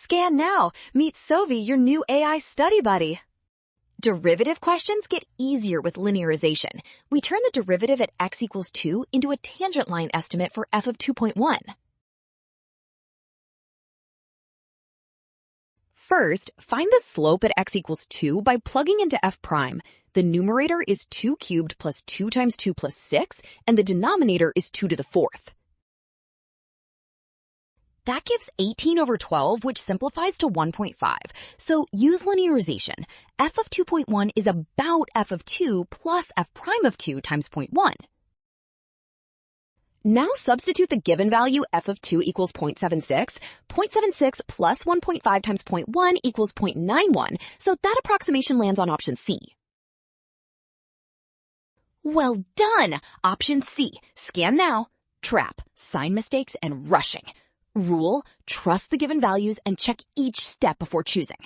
Scan now. Meet Sovi, your new AI study buddy. Derivative questions get easier with linearization. We turn the derivative at x equals 2 into a tangent line estimate for f of 2.1. First, find the slope at x equals 2 by plugging into f prime. The numerator is 2 cubed plus 2 times 2 plus 6, and the denominator is 2 to the 4th. That gives 18 over 12, which simplifies to 1.5. So use linearization. F of 2.1 is about f of 2 plus f prime of 2 times 0.1. Now substitute the given value f of 2 equals 0.76. 0.76 plus 1.5 times 0.1 equals 0.91, so that approximation lands on option C. Well done! Option C. Scan now. Trap, sign mistakes, and rushing. Rule, trust the given values and check each step before choosing.